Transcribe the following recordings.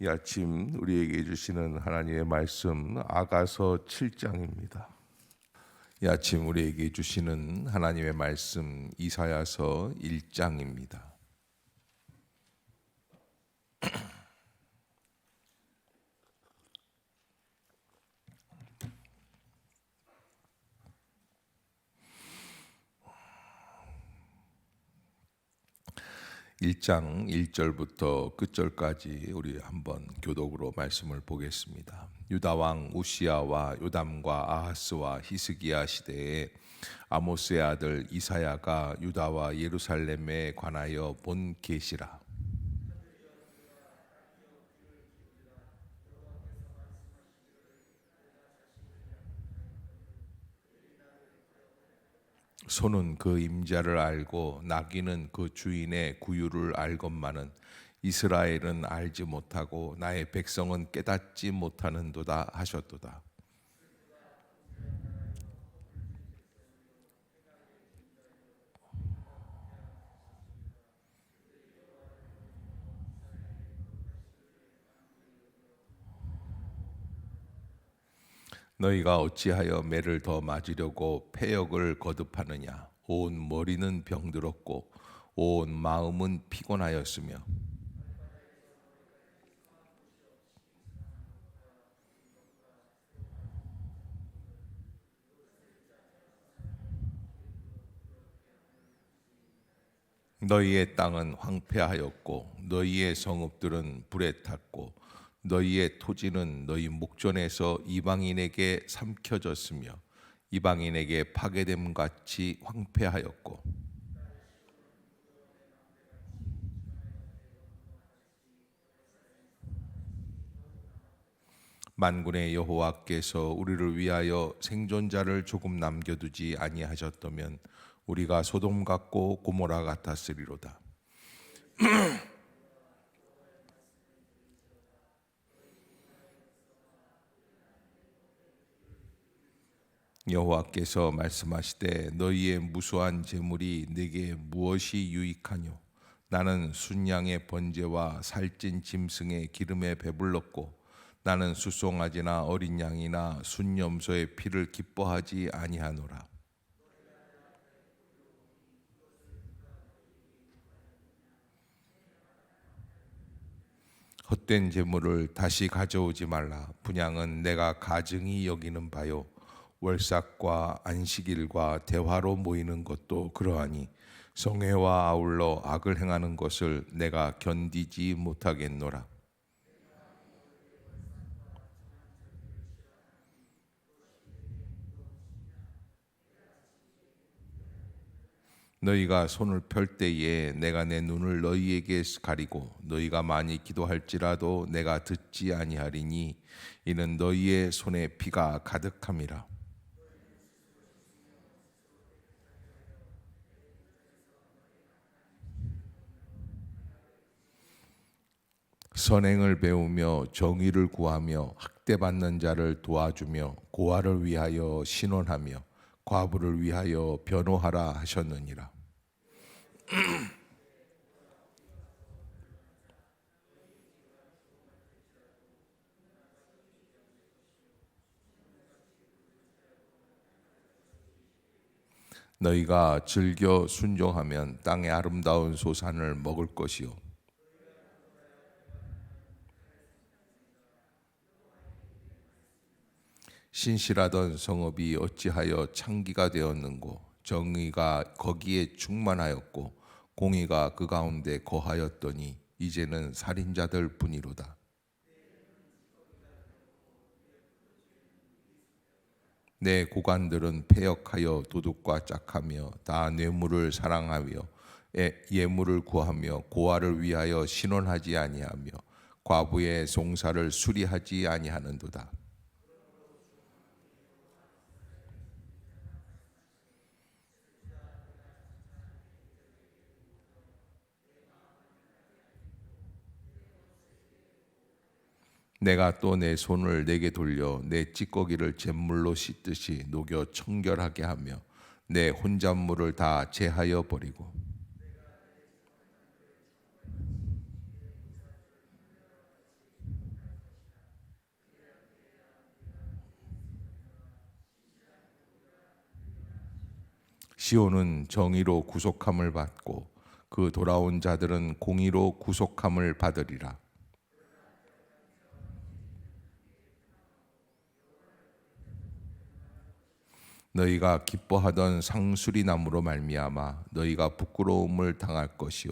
이 아침 우리에게 주시는 하나님의 말씀 아가서 7장입니다. 이 아침 우리에게 주시는 하나님의 말씀 이사야서 1장입니다. (1장) 1절부터 끝절까지 우리 한번 교독으로 말씀을 보겠습니다. 유다 왕 우시야와 요담과 아하스와 히스기야 시대에 아모스의 아들 이사야가 유다와 예루살렘에 관하여 본 계시라. 소는 그 임자를 알고 나귀는 그 주인의 구유를 알건만은 이스라엘은 알지 못하고 나의 백성은 깨닫지 못하는도다 하셨도다. 너희가 어찌하여 매를 더 맞으려고 패역을 거듭하느냐. 온 머리는 병들었고 온 마음은 피곤하였으며 너희의 땅은 황폐하였고 너희의 성읍들은 불에 탔고 너희의 토지는 너희 목전에서 이방인에게 삼켜졌으며 이방인에게 파괴됨 같이 황폐하였고 만군의 여호와께서 우리를 위하여 생존자를 조금 남겨두지 아니하셨다면 우리가 소돔 같고 고모라 같았으리로다. 여호와께서 말씀하시되 너희의 무수한 재물이 내게 무엇이 유익하뇨? 나는 순양의 번제와 살찐 짐승의 기름에 배불렀고 나는 수송아지나 어린 양이나 순염소의 피를 기뻐하지 아니하노라. 헛된 재물을 다시 가져오지 말라. 분향은 내가 가증히 여기는 바요 월삭과 안식일과 대화로 모이는 것도 그러하니 성회와 아울러 악을 행하는 것을 내가 견디지 못하겠노라. 너희가 손을 펼 때에 내가 내 눈을 너희에게 가리고 너희가 많이 기도할지라도 내가 듣지 아니하리니 이는 너희의 손에 피가 가득함이라. 선행을 배우며 정의를 구하며 학대받는 자를 도와주며 고아를 위하여 신원하며 과부를 위하여 변호하라 하셨느니라. 너희가 즐겨 순종하면 땅의 아름다운 소산을 먹을 것이요 신실하던 성읍이 어찌하여 창기가 되었는고 정의가 거기에 충만하였고 공의가 그 가운데 거하였더니 이제는 살인자들 뿐이로다. 내 고관들은 패역하여 도둑과 짝하며 다 뇌물을 사랑하며 예물을 구하며 고아를 위하여 신원하지 아니하며 과부의 송사를 수리하지 아니하는도다. 내가 또 내 손을 내게 돌려 내 찌꺼기를 잿물로 씻듯이 녹여 청결하게 하며 내 혼잣물을 다 제하여 버리고 시온은 정의로 구속함을 받고 그 돌아온 자들은 공의로 구속함을 받으리라. 너희가 기뻐하던 상수리 나무로 말미암아 너희가 부끄러움을 당할 것이요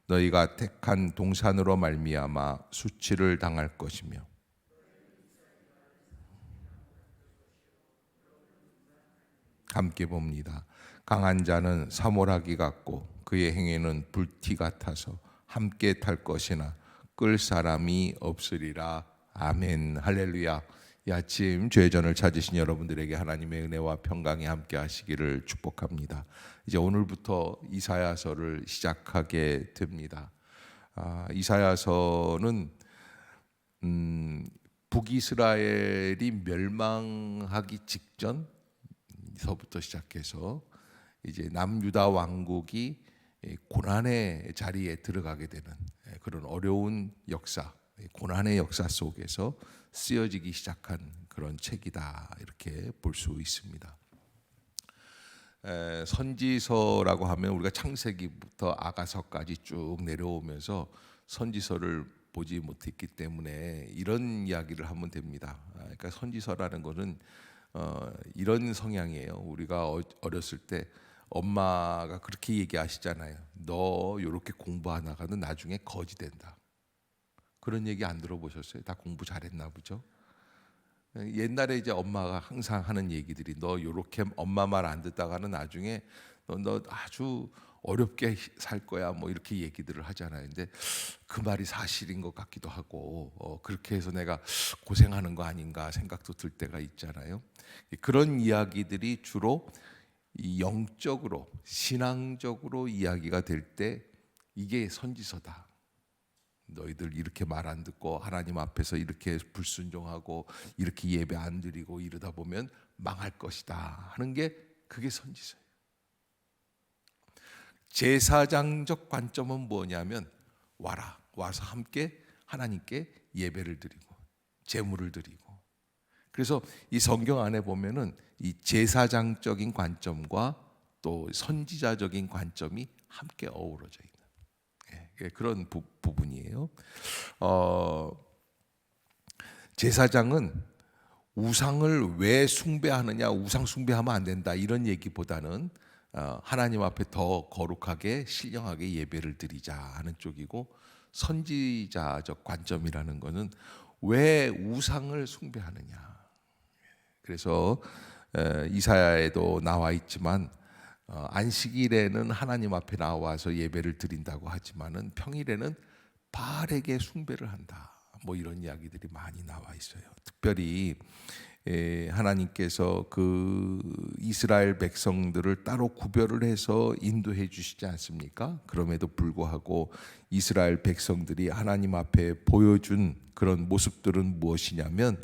너희가 택한 동산으로 말미암아 수치를 당할 것이며 함께 봅니다. 강한 자는 사모라기 같고 그의 행위는 불티 같아서 함께 탈 것이나 끌 사람이 없으리라. 아멘. 할렐루야. 이 아침 죄전을 찾으신 여러분들에게 하나님의 은혜와 평강이 함께 하시기를 축복합니다. 이제 오늘부터 이사야서를 시작하게 됩니다. 이사야서는 북이스라엘이 멸망하기 직전서부터 시작해서 이제 남유다 왕국이 고난의 자리에 들어가게 되는 그런 어려운 역사, 고난의 역사 속에서 쓰여지기 시작한 그런 책이다, 이렇게 볼 수 있습니다. 선지서라고 하면 우리가 창세기부터 아가서까지 쭉 내려오면서 선지서를 보지 못했기 때문에 이런 이야기를 하면 됩니다. 그러니까 선지서라는 것은 이런 성향이에요. 우리가 어렸을 때 엄마가 그렇게 얘기하시잖아요. 너 이렇게 공부하다가는 나중에 거지 된다. 그런 얘기 안 들어보셨어요? 다 공부 잘했나 보죠? 옛날에 이제 엄마가 항상 하는 얘기들이 너 이렇게 엄마 말 안 듣다가는 나중에 너 아주 어렵게 살 거야, 뭐 이렇게 얘기들을 하잖아요. 근데 그 말이 사실인 것 같기도 하고 그렇게 해서 내가 고생하는 거 아닌가 생각도 들 때가 있잖아요. 그런 이야기들이 주로 이 영적으로 신앙적으로 이야기가 될 때 이게 선지서다. 너희들 이렇게 말 안 듣고 하나님 앞에서 이렇게 불순종하고 이렇게 예배 안 드리고 이러다 보면 망할 것이다 하는 게 그게 선지서예요. 제사장적 관점은 뭐냐면 와서 함께 하나님께 예배를 드리고 제물을 드리고, 그래서 이 성경 안에 보면은 이 제사장적인 관점과 또 선지자적인 관점이 함께 어우러져 있는 그런 부분이에요. 제사장은 우상을 왜 숭배하느냐, 우상 숭배하면 안 된다 이런 얘기보다는 하나님 앞에 더 거룩하게 신령하게 예배를 드리자 하는 쪽이고, 선지자적 관점이라는 것은 왜 우상을 숭배하느냐. 그래서 이사야에도 나와 있지만 안식일에는 하나님 앞에 나와서 예배를 드린다고 하지만은 평일에는 바알에게 숭배를 한다. 뭐 이런 이야기들이 많이 나와 있어요. 특별히 하나님께서 그 이스라엘 백성들을 따로 구별을 해서 인도해 주시지 않습니까? 그럼에도 불구하고 이스라엘 백성들이 하나님 앞에 보여준 그런 모습들은 무엇이냐면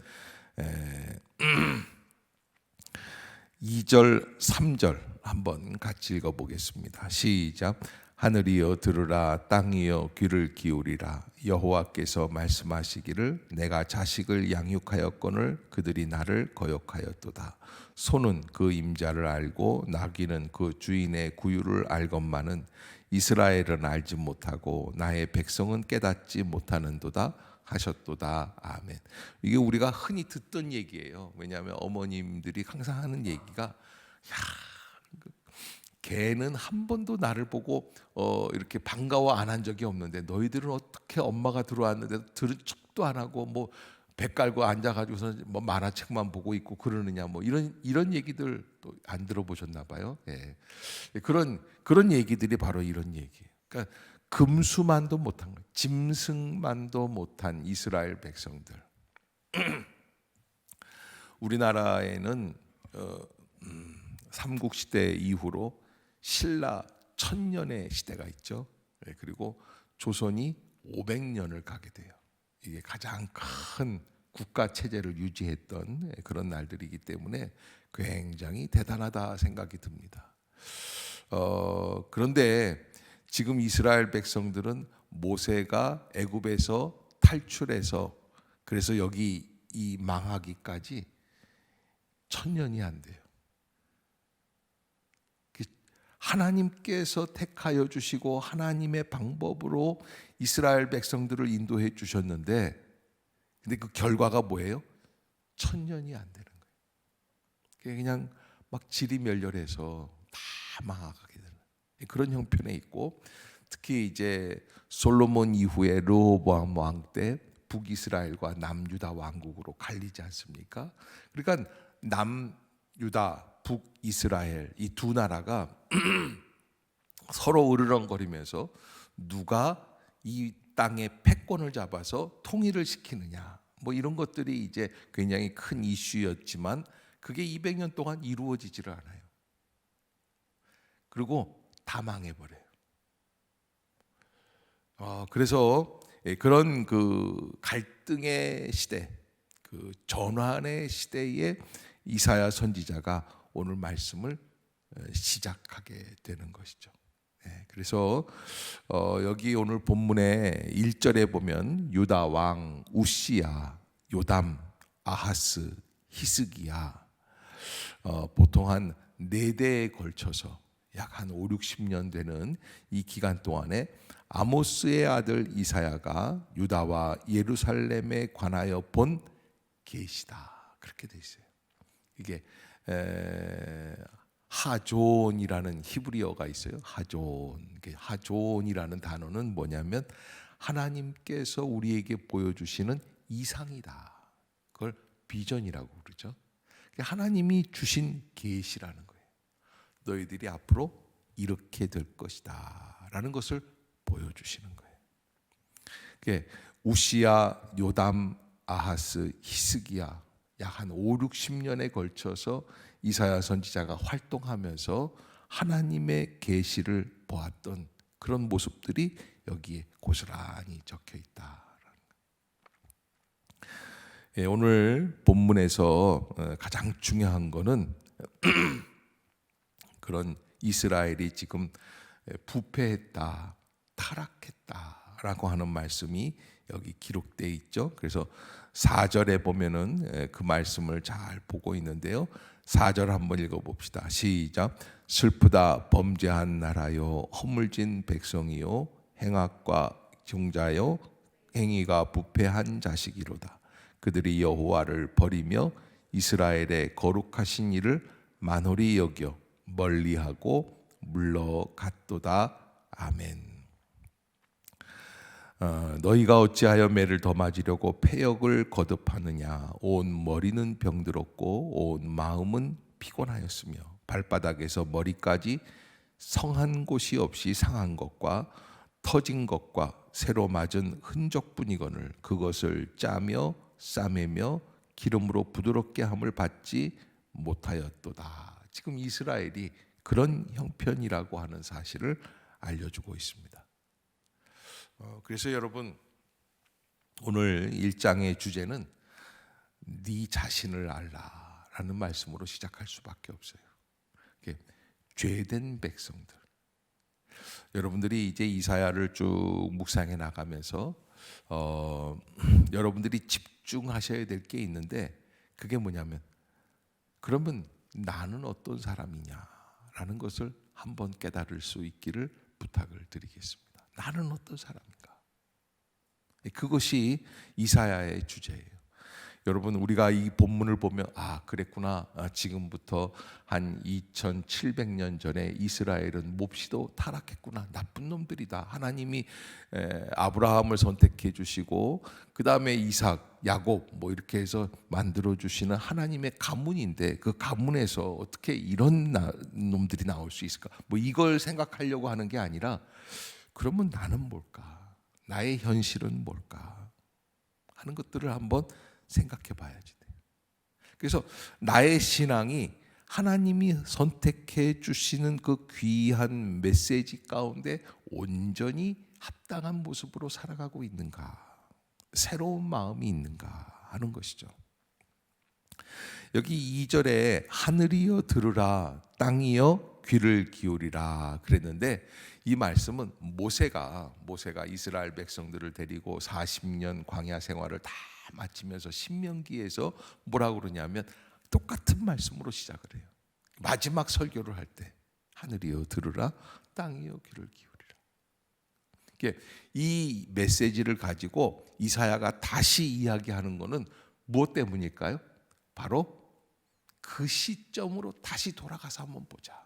2절, 3절 한번 같이 읽어보겠습니다. 시작. 하늘이여 들으라, 땅이여 귀를 기울이라. 여호와께서 말씀하시기를 내가 자식을 양육하였거늘 그들이 나를 거역하였도다. 소는 그 임자를 알고 나귀는 그 주인의 구유를 알건만은 이스라엘은 알지 못하고 나의 백성은 깨닫지 못하는도다 하셨도다. 아멘. 이게 우리가 흔히 듣던 얘기예요. 왜냐하면 어머님들이 항상 하는 얘기가 걔는 한 번도 나를 보고 이렇게 반가워 안 한 적이 없는데 너희들은 어떻게 엄마가 들어왔는데 들은 척도 안 하고 뭐 배 깔고 앉아가지고서 뭐 만화책만 보고 있고 그러느냐, 뭐 이런 얘기들 또 안 들어보셨나 봐요. 예. 그런 얘기들이 바로 이런 얘기예요. 그러니까 금수만도 못한 거예요. 짐승만도 못한 이스라엘 백성들. 우리나라에는 삼국시대 이후로 신라 1000년의 시대가 있죠. 그리고 조선이 500년을 가게 돼요. 이게 가장 큰 국가 체제를 유지했던 그런 날들이기 때문에 굉장히 대단하다 생각이 듭니다. 그런데 지금 이스라엘 백성들은 모세가 애굽에서 탈출해서 그래서 여기 이 망하기까지 1000년이 안 돼요. 하나님께서 택하여 주시고 하나님의 방법으로 이스라엘 백성들을 인도해 주셨는데, 근데 그 결과가 뭐예요? 천년이 안 되는 거예요. 그냥 막 지리멸렬해서 다 망하게 되는 그런 형편에 있고, 특히 이제 솔로몬 이후에 르호보암 왕 때 북이스라엘과 남유다 왕국으로 갈리지 않습니까? 그러니까 남유다, 북이스라엘 이 두 나라가 서로 으르렁거리면서 누가 이 땅의 패권을 잡아서 통일을 시키느냐, 뭐 이런 것들이 이제 굉장히 큰 이슈였지만 그게 200년 동안 이루어지지를 않아요. 그리고 다 망해버려요. 그래서 그런 그 갈등의 시대, 그 전환의 시대에 이사야 선지자가 오늘 말씀을 시작하게 되는 것이죠. 그래서 여기 오늘 본문의 1절에 보면 유다 왕 우시야, 요담, 아하스, 히스기야, 보통 한 4대에 걸쳐서 약 한 5, 60년 되는 이 기간 동안에 아모스의 아들 이사야가 유다와 예루살렘에 관하여 본 계시다, 그렇게 돼 있어요. 이게 하존이라는 히브리어가 있어요. 하존이라는 단어는 뭐냐면 하나님께서 우리에게 보여주시는 이상이다. 그걸 비전이라고 그러죠. 하나님이 주신 계시라는 거예요. 너희들이 앞으로 이렇게 될 것이다 라는 것을 보여주시는 거예요. 우시야, 요담, 아하스, 히스기야 약 한 5, 60년에 걸쳐서 이사야 선지자가 활동하면서 하나님의 계시를 보았던 그런 모습들이 여기에 고스란히 적혀 있다. 오늘 본문에서 가장 중요한 것은 그런 이스라엘이 지금 부패했다, 타락했다라고 하는 말씀이 여기 기록되어 있죠. 그래서 4절에 보면은 그 말씀을 잘 보고 있는데요. 4절 한번 읽어봅시다. 시작. 슬프다 범죄한 나라요, 허물진 백성이요, 행악과 종자요, 행위가 부패한 자식이로다. 그들이 여호와를 버리며 이스라엘의 거룩하신 이를 만홀히 여겨 멀리하고 물러갔도다. 아멘. 너희가 어찌하여 매를 더 맞으려고 패역을 거듭하느냐. 온 머리는 병들었고 온 마음은 피곤하였으며 발바닥에서 머리까지 성한 곳이 없이 상한 것과 터진 것과 새로 맞은 흔적뿐이거늘 그것을 짜며 싸매며 기름으로 부드럽게 함을 받지 못하였도다. 지금 이스라엘이 그런 형편이라고 하는 사실을 알려주고 있습니다. 그래서 여러분, 오늘 1장의 주제는 네 자신을 알라라는 말씀으로 시작할 수밖에 없어요. 죄된 백성들. 여러분들이 이제 이사야를 쭉 묵상해 나가면서 여러분들이 집중하셔야 될 게 있는데, 그게 뭐냐면, 그러면 나는 어떤 사람이냐라는 것을 한번 깨달을 수 있기를 부탁을 드리겠습니다. 나는 어떤 사람인가? 그것이 이사야의 주제예요. 여러분, 우리가 이 본문을 보면 그랬구나. 지금부터 한 2700년 전에 이스라엘은 몹시도 타락했구나. 나쁜 놈들이다. 하나님이 아브라함을 선택해 주시고 그 다음에 이삭, 야곱 뭐 이렇게 해서 만들어 주시는 하나님의 가문인데, 그 가문에서 어떻게 이런 놈들이 나올 수 있을까? 뭐 이걸 생각하려고 하는 게 아니라, 그러면 나는 뭘까? 나의 현실은 뭘까? 하는 것들을 한번 생각해 봐야지 돼요. 그래서 나의 신앙이 하나님이 선택해 주시는 그 귀한 메시지 가운데 온전히 합당한 모습으로 살아가고 있는가? 새로운 마음이 있는가? 하는 것이죠. 여기 2절에 하늘이여 들으라, 땅이여 귀를 기울이라 그랬는데, 이 말씀은 모세가 이스라엘 백성들을 데리고 40년 광야 생활을 다 마치면서 신명기에서 뭐라고 그러냐면 똑같은 말씀으로 시작을 해요. 마지막 설교를 할 때 하늘이여 들으라, 땅이여 귀를 기울이라. 이 메시지를 가지고 이사야가 다시 이야기하는 것은 무엇 때문일까요? 바로 그 시점으로 다시 돌아가서 한번 보자.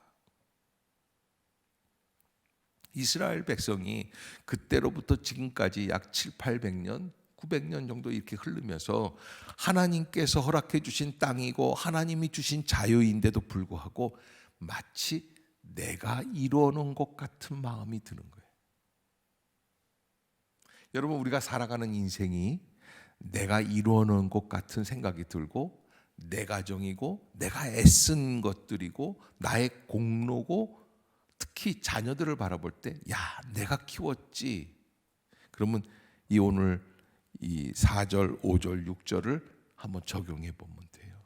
이스라엘 백성이 그때로부터 지금까지 약 7, 800년, 900년 정도 이렇게 흐르면서 하나님께서 허락해 주신 땅이고 하나님이 주신 자유인데도 불구하고 마치 내가 이루어 놓은 것 같은 마음이 드는 거예요. 여러분, 우리가 살아가는 인생이 내가 이루어 놓은 것 같은 생각이 들고 내 가정이고 내가 애쓴 것들이고 나의 공로고 특히 자녀들을 바라볼 때 야, 내가 키웠지. 그러면 이 오늘 이 4절, 5절, 6절을 한번 적용해 보면 돼요.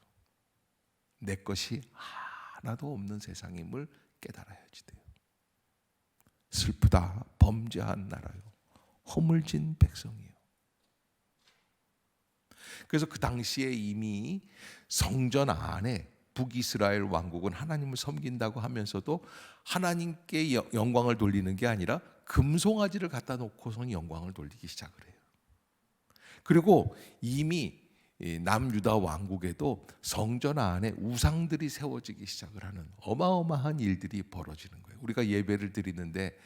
내 것이 하나도 없는 세상임을 깨달아야지 돼요. 슬프다, 범죄한 나라요, 허물진 백성이요. 그래서 그 당시에 이미 성전 안에 북이스라엘 왕국은 하나님을 섬긴다고 하면서도 하나님께 영광을 돌리는 게 아니라 금송아지를 갖다 놓고선 영광을 돌리기 시작을 해요. 그리고 이미 남유다 왕국에도 성전 안에 우상들이 세워지기 시작을 하는 어마어마한 일들이 벌어지는 거예요. 우리가 예배를 드리는데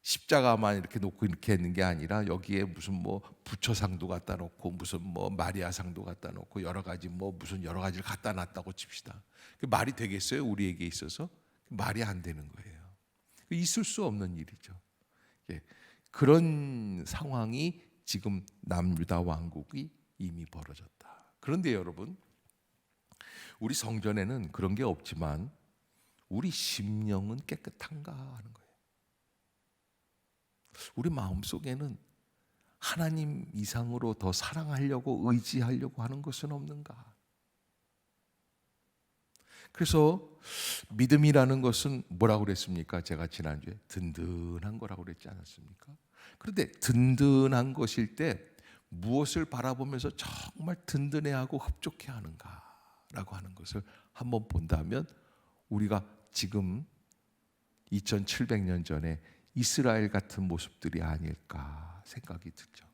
십자가만 이렇게 놓고 이렇게 했는 게 아니라 여기에 무슨 뭐 부처상도 갖다 놓고 무슨 뭐 마리아상도 갖다 놓고 여러 가지 뭐 무슨 여러 가지를 갖다 놨다고 칩시다. 그 말이 되겠어요? 우리에게 있어서 말이 안 되는 거예요. 있을 수 없는 일이죠. 그런 상황이 지금 남유다 왕국이 이미 벌어졌다. 그런데 여러분, 우리 성전에는 그런 게 없지만 우리 심령은 깨끗한가 하는 거예요. 우리 마음속에는 하나님 이상으로 더 사랑하려고 의지하려고 하는 것은 없는가? 그래서 믿음이라는 것은 뭐라고 그랬습니까? 제가 지난주에 든든한 거라고 그랬지 않았습니까? 그런데 든든한 것일 때 무엇을 바라보면서 정말 든든해하고 흡족해 하는가라고 하는 것을 한번 본다면 우리가 지금 2700년 전에 이스라엘 같은 모습들이 아닐까 생각이 들죠.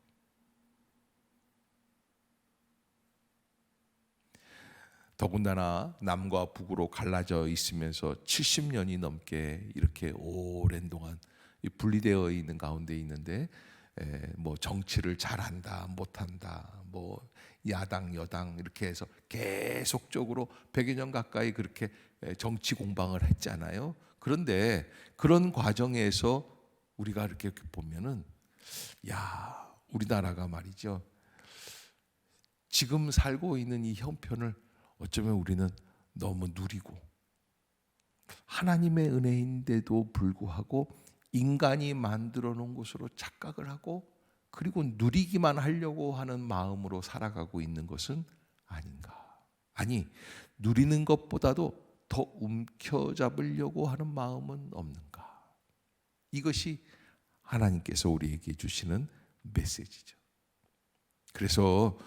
더군다나 남과 북으로 갈라져 있으면서 70년이 넘게 이렇게 오랜 동안 분리되어 있는 가운데 있는데 뭐 정치를 잘한다 못한다 뭐 야당 여당 이렇게 해서 계속적으로 100여 년 가까이 그렇게 정치 공방을 했잖아요. 그런데 그런 과정에서 우리가 이렇게 보면은 야, 우리나라가 말이죠, 지금 살고 있는 이 형편을 어쩌면 우리는 너무 누리고 하나님의 은혜인데도 불구하고 인간이 만들어 놓은 것으로 착각을 하고 그리고 누리기만 하려고 하는 마음으로 살아가고 있는 것은 아닌가. 아니, 누리는 것보다도 더 움켜잡으려고 하는 마음은 없는가. 이것이 하나님께서 우리에게 주시는 메시지죠. 그래서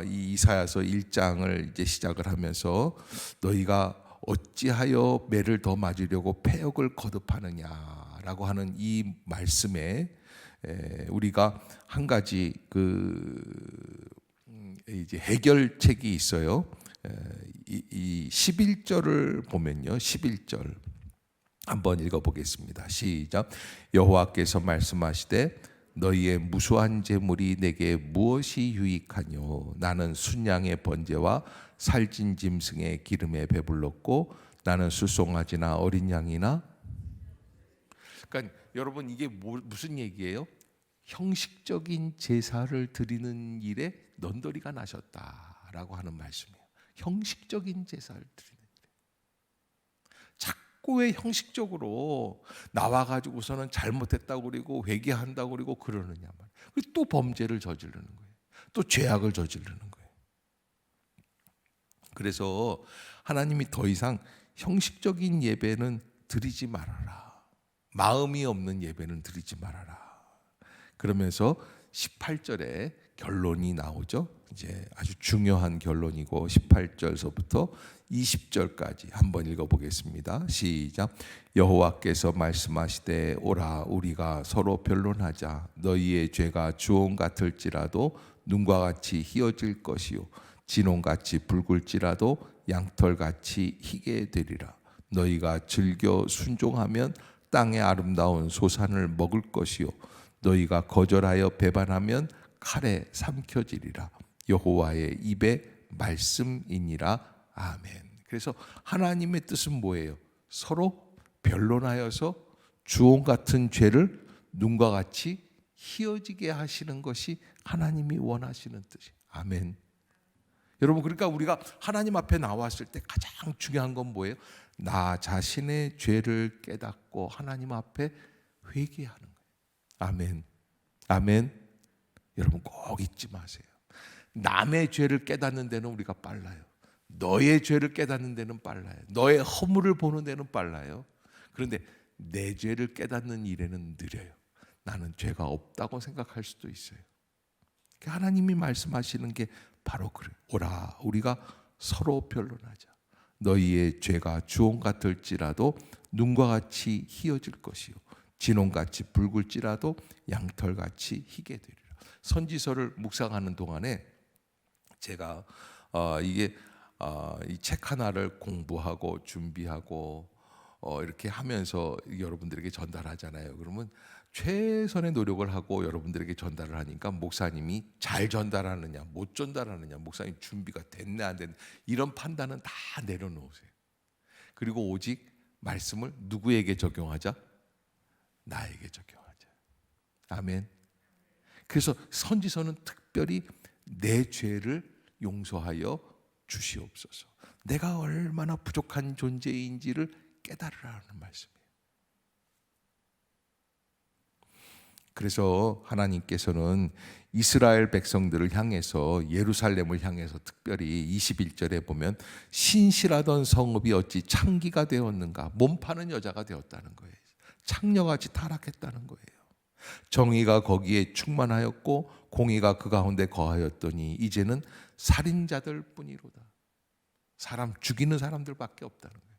이 이사야서 1장을 이제 시작을 하면서 너희가 어찌하여 매를 더 맞으려고 패역을 거듭하느냐라고 하는 이 말씀에 우리가 한 가지 이제 해결책이 있어요. 이 11절을 보면요, 11절 한번 읽어보겠습니다. 시작. 여호와께서 말씀하시되 너희의 무수한 재물이 내게 무엇이 유익하뇨? 나는 순양의 번제와 살찐 짐승의 기름에 배불렀고 나는 수송아지나 어린 양이나. 그러니까 여러분, 이게 무슨 얘기예요? 형식적인 제사를 드리는 일에 넌더리가 나셨다라고 하는 말씀이에요. 형식적인 제사를 드리는 일에 자꾸 왜 형식적으로 나와가지고서는 잘못했다고 그러고 회개한다고 그러고 그러느냐 말이에요. 또 범죄를 저지르는 거예요. 또 죄악을 저지르는 거예요. 그래서 하나님이 더 이상 형식적인 예배는 드리지 말아라, 마음이 없는 예배는 드리지 말아라. 그러면서 18절에 결론이 나오죠. 이제 아주 중요한 결론이고 18절서부터 20절까지 한번 읽어보겠습니다. 시작. 여호와께서 말씀하시되 오라 우리가 서로 변론하자. 너희의 죄가 주홍 같을지라도 눈과 같이 희어질 것이요 진홍같이 붉을지라도 양털같이 희게 되리라. 너희가 즐겨 순종하면 땅의 아름다운 소산을 먹을 것이요 너희가 거절하여 배반하면 칼에 삼켜지리라. 여호와의 입의 말씀이니라. 아멘. 그래서 하나님의 뜻은 뭐예요? 서로 변론하여서 주홍 같은 죄를 눈과 같이 희어지게 하시는 것이 하나님이 원하시는 뜻이에요. 아멘. 여러분, 그러니까 우리가 하나님 앞에 나왔을 때 가장 중요한 건 뭐예요? 나 자신의 죄를 깨닫고 하나님 앞에 회개하는 거예요. 아멘. 아멘. 여러분 꼭 잊지 마세요. 남의 죄를 깨닫는 데는 우리가 빨라요. 너의 죄를 깨닫는 데는 빨라요. 너의 허물을 보는 데는 빨라요. 그런데 내 죄를 깨닫는 일에는 느려요. 나는 죄가 없다고 생각할 수도 있어요. 하나님이 말씀하시는 게 바로 그래요. 오라 우리가 서로 변론하자. 너희의 죄가 주홍 같을지라도 눈과 같이 희어질 것이요 진홍같이 붉을지라도 양털같이 희게 되리라. 선지서를 묵상하는 동안에 제가 이 책 하나를 공부하고 준비하고 이렇게 하면서 여러분들에게 전달하잖아요. 그러면 최선의 노력을 하고 여러분들에게 전달을 하니까 목사님이 잘 전달하느냐 못 전달하느냐, 목사님 준비가 됐네 안 됐네, 이런 판단은 다 내려놓으세요. 그리고 오직 말씀을 누구에게 적용하자? 나에게 적용하자. 아멘. 그래서 선지서는 특별히 내 죄를 용서하여 주시옵소서. 내가 얼마나 부족한 존재인지를 깨달으라는 말씀이에요. 그래서 하나님께서는 이스라엘 백성들을 향해서, 예루살렘을 향해서 특별히 21절에 보면 신실하던 성읍이 어찌 창기가 되었는가, 몸 파는 여자가 되었다는 거예요. 창녀같이 타락했다는 거예요. 정의가 거기에 충만하였고 공의가 그 가운데 거하였더니 이제는 살인자들 뿐이로다. 사람 죽이는 사람들밖에 없다는 거예요.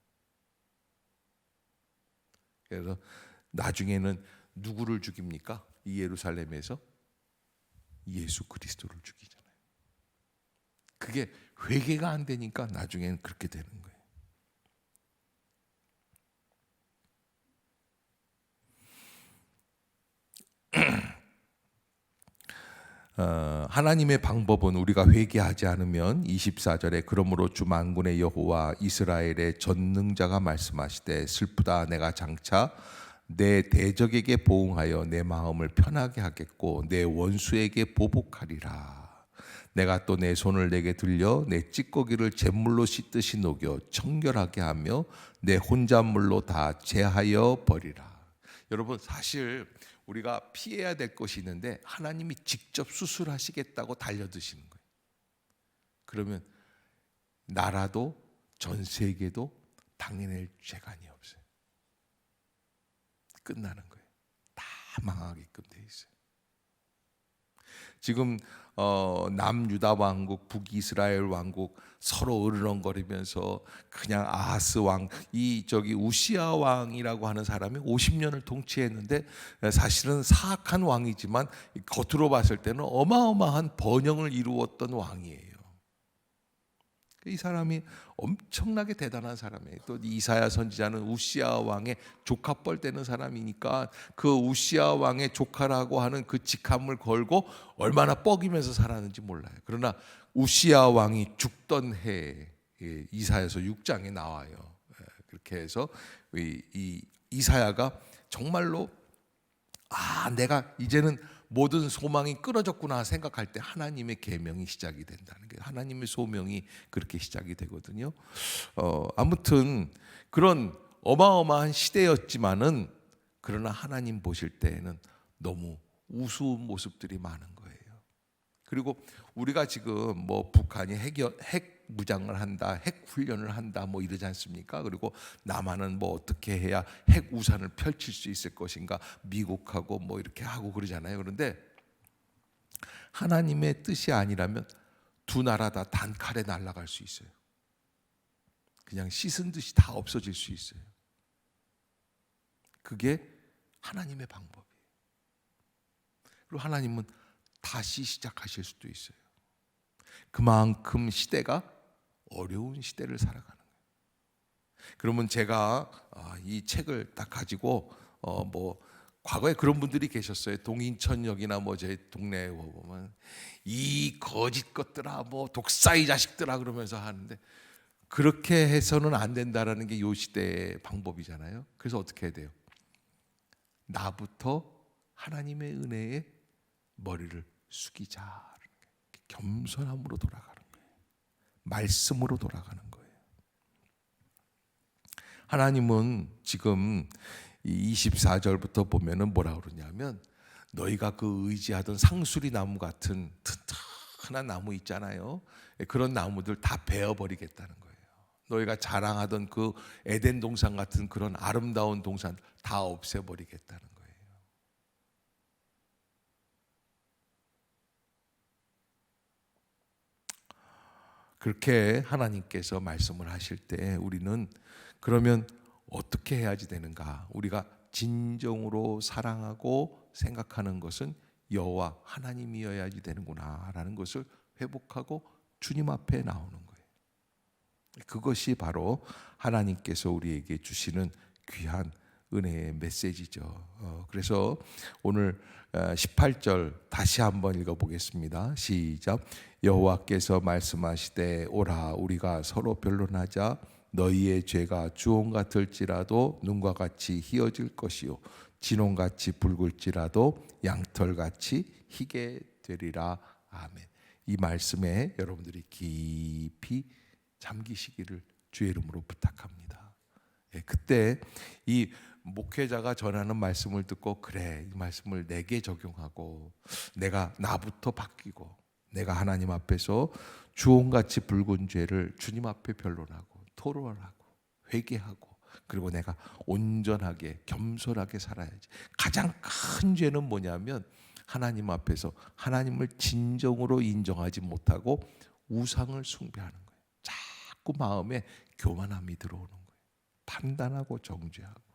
그래서 나중에는 누구를 죽입니까? 이 예루살렘에서 예수 그리스도를 죽이잖아요. 그게 회개가 안 되니까 나중에는 그렇게 되는 거예요. 하나님의 방법은 우리가 회개하지 않으면 24절에 그러므로 주 만군의 여호와 이스라엘의 전능자가 말씀하시되 슬프다 내가 장차 내 대적에게 보응하여 내 마음을 편하게 하겠고 내 원수에게 보복하리라. 내가 또 내 손을 내게 들려 내 찌꺼기를 잿물로 씻듯이 녹여 청결하게 하며 내 혼잣물로 다 제하여 버리라. 여러분, 사실 우리가 피해야 될 것이 있는데 하나님이 직접 수술하시겠다고 달려드시는 거예요. 그러면 나라도 전 세계도 당해낼 재간이 없어요. 끝나는 거예요. 다 망하게끔 돼 있어요. 지금 남유다 왕국, 북이스라엘 왕국 서로 으르렁거리면서 그냥 아하스 왕, 우시아 왕이라고 하는 사람이 50년을 통치했는데 사실은 사악한 왕이지만 겉으로 봤을 때는 어마어마한 번영을 이루었던 왕이에요. 이 사람이 엄청나게 대단한 사람이에요. 또 이사야 선지자는 우시아 왕의 조카뻘 되는 사람이니까 그 우시아 왕의 조카라고 하는 그 직함을 걸고 얼마나 뻐기면서 살았는지 몰라요. 그러나 우시아 왕이 죽던 해에 이사야서 6장에 나와요. 그렇게 해서 이 이사야가 정말로 내가 이제는 모든 소망이 끊어졌구나 생각할 때 하나님의 계명이 시작이 된다는 거예요. 하나님의 소명이 그렇게 시작이 되거든요. 아무튼 그런 어마어마한 시대였지만은 그러나 하나님 보실 때에는 너무 우스운 모습들이 많은 거예요. 그리고 우리가 지금 뭐 북한이 핵 무장을 한다, 핵 훈련을 한다 뭐 이러지 않습니까? 그리고 남한은 뭐 어떻게 해야 핵 우산을 펼칠 수 있을 것인가, 미국하고 뭐 이렇게 하고 그러잖아요. 그런데 하나님의 뜻이 아니라면 두 나라 다 단칼에 날아갈 수 있어요. 그냥 씻은 듯이 다 없어질 수 있어요. 그게 하나님의 방법이에요. 그리고 하나님은 다시 시작하실 수도 있어요. 그만큼 시대가 어려운 시대를 살아가는 거예요. 그러면 제가 이 책을 딱 가지고 과거에 그런 분들이 계셨어요. 동인천역이나 제 동네에 보면 이 거짓 것들아 독사이 자식들아 그러면서 하는데, 그렇게 해서는 안 된다라는 게 이 시대의 방법이잖아요. 그래서 어떻게 해야 돼요? 나부터 하나님의 은혜에 머리를 숙이자. 겸손함으로 돌아가는 거예요. 말씀으로 돌아가는 거예요. 하나님은 지금 이 24절부터 보면은 뭐라 그러냐면, 너희가 그 의지하던 상수리 나무 같은 튼튼한 나무 있잖아요. 그런 나무들 다 베어버리겠다는 거예요. 너희가 자랑하던 그 에덴 동산 같은 그런 아름다운 동산 다 없애버리겠다는 거예요. 그렇게 하나님께서 말씀을 하실 때 우리는 그러면 어떻게 해야지 되는가? 우리가 진정으로 사랑하고 생각하는 것은 여호와 하나님이어야지 되는구나라는 것을 회복하고 주님 앞에 나오는 거예요. 그것이 바로 하나님께서 우리에게 주시는 귀한 은혜의 메시지죠. 그래서 오늘 18절 다시 한번 읽어보겠습니다. 시작. 여호와께서 말씀하시되 오라 우리가 서로 변론하자. 너희의 죄가 주홍 같을지라도 눈과 같이 희어질 것이요 진홍같이 붉을지라도 양털같이 희게 되리라. 아멘. 이 말씀에 여러분들이 깊이 잠기시기를 주의 이름으로 부탁합니다. 그때 이 목회자가 전하는 말씀을 듣고, 그래 이 말씀을 내게 적용하고 내가 나부터 바뀌고 내가 하나님 앞에서 주홍같이 붉은 죄를 주님 앞에 변론하고 토론하고 회개하고, 그리고 내가 온전하게 겸손하게 살아야지. 가장 큰 죄는 뭐냐면 하나님 앞에서 하나님을 진정으로 인정하지 못하고 우상을 숭배하는 거예요. 자꾸 마음에 교만함이 들어오는 거예요. 판단하고 정죄하고.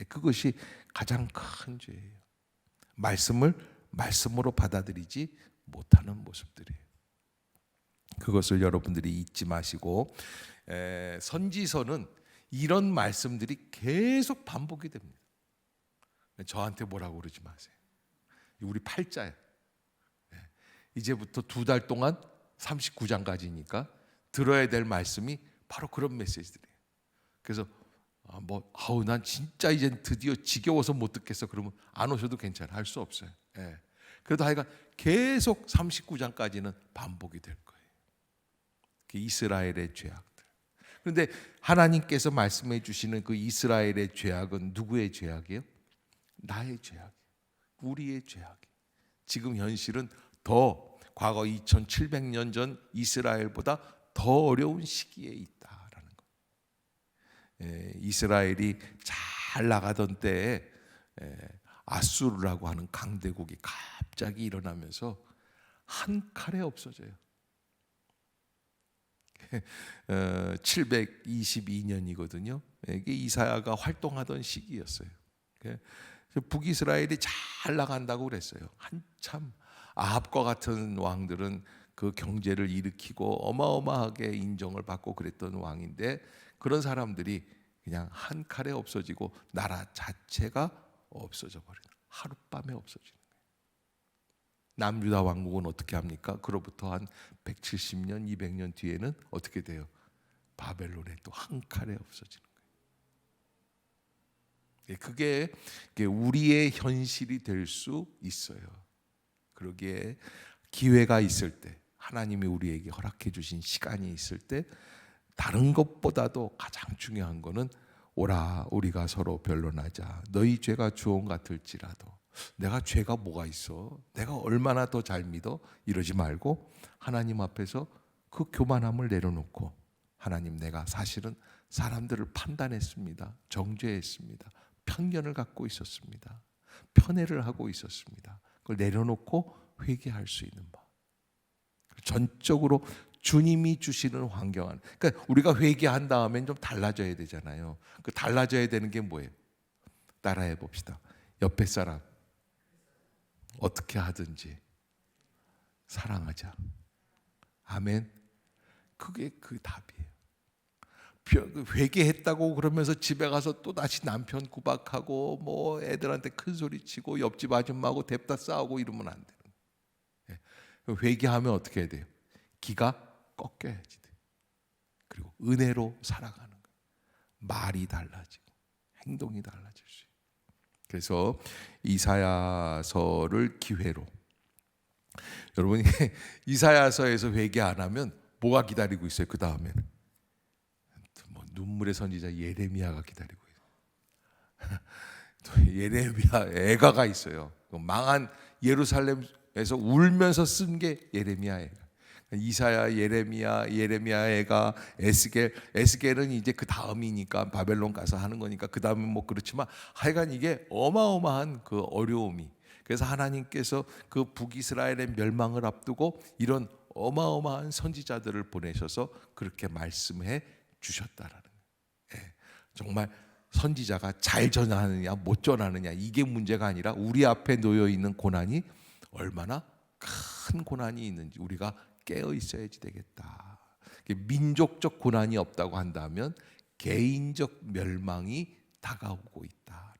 그것이 가장 큰 죄예요. 말씀을 말씀으로 받아들이지 못하는 모습들이에요. 그것을 여러분들이 잊지 마시고, 선지서는 이런 말씀들이 계속 반복이 됩니다. 저한테 뭐라고 그러지 마세요. 우리 팔자예요. 이제부터 2달 동안 39장까지니까 들어야 될 말씀이 바로 그런 메시지들이에요. 그래서 난 진짜 이제 드디어 지겨워서 못 듣겠어 그러면 안 오셔도 괜찮아요. 할 수 없어요. 그래도 하여간 계속 39장까지는 반복이 될 거예요. 그 이스라엘의 죄악들. 그런데 하나님께서 말씀해 주시는 그 이스라엘의 죄악은 누구의 죄악이에요? 나의 죄악이에요. 우리의 죄악이에요. 지금 현실은 더 과거 2700년 전 이스라엘보다 더 어려운 시기에 있다라는 거예요. 이스라엘이 잘 나가던 때에 아수르라고 하는 강대국이 갑자기 일어나면서 한 칼에 없어져요. 722년이거든요. 이게 이사야가 활동하던 시기였어요. 북이스라엘이 잘 나간다고 그랬어요. 한참 아합과 같은 왕들은 그 경제를 일으키고 어마어마하게 인정을 받고 그랬던 왕인데, 그런 사람들이 그냥 한 칼에 없어지고 나라 자체가 없어져 버려요. 하룻밤에 없어지는 거예요. 남유다 왕국은 어떻게 합니까? 그로부터 한 170년, 200년 뒤에는 어떻게 돼요? 바벨론에 또 한 칼에 없어지는 거예요. 그게 우리의 현실이 될 수 있어요. 그러기에 기회가 있을 때, 하나님이 우리에게 허락해 주신 시간이 있을 때, 다른 것보다도 가장 중요한 거는 오라 우리가 서로 변론하자. 너희 죄가 주홍 같을지라도. 내가 죄가 뭐가 있어? 내가 얼마나 더 잘 믿어? 이러지 말고 하나님 앞에서 그 교만함을 내려놓고, 하나님 내가 사실은 사람들을 판단했습니다. 정죄했습니다. 편견을 갖고 있었습니다. 편애를 하고 있었습니다. 그걸 내려놓고 회개할 수 있는 법. 전적으로 주님이 주시는 환경 안에. 그러니까 우리가 회개한 다음엔 좀 달라져야 되잖아요. 그 달라져야 되는 게 뭐예요? 따라해 봅시다. 옆에 사람 어떻게 하든지 사랑하자. 아멘. 그게 그 답이에요. 회개했다고 그러면서 집에 가서 또 다시 남편 구박하고 뭐 애들한테 큰 소리 치고 옆집 아줌마하고 댑다 싸우고 이러면 안 돼요. 회개하면 어떻게 해야 돼요? 기가 꺾여야지 돼요. 그리고 은혜로 살아가는 거예요. 말이 달라지고 행동이 달라질 수 있어요. 그래서 이사야서를 기회로, 여러분이 이사야서에서 회개 안 하면 뭐가 기다리고 있어요? 그 다음에는 뭐 눈물의 선지자 예레미야가 기다리고 있어요. 또 예레미야 애가가 있어요. 망한 예루살렘에서 울면서 쓴 게 예레미야 애가. 이사야, 예레미야 애가, 에스겔은 이제 그 다음이니까 바벨론 가서 하는 거니까 그 다음은 뭐 그렇지만 하여간 이게 어마어마한 그 어려움이, 그래서 하나님께서 그 북이스라엘의 멸망을 앞두고 이런 어마어마한 선지자들을 보내셔서 그렇게 말씀해 주셨다라는 거예요. 정말 선지자가 잘 전하느냐 못 전하느냐 이게 문제가 아니라 우리 앞에 놓여 있는 고난이 얼마나 큰 고난이 있는지 우리가 깨어 있어야지 되겠다. 민족적 고난이 없다고 한다면 개인적 멸망이 다가오고 있다.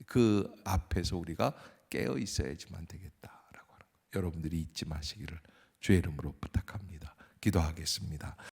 그 앞에서 우리가 깨어 있어야지만 되겠다라고 하는 거예요. 여러분들이 잊지 마시기를 주의 이름으로 부탁합니다. 기도하겠습니다.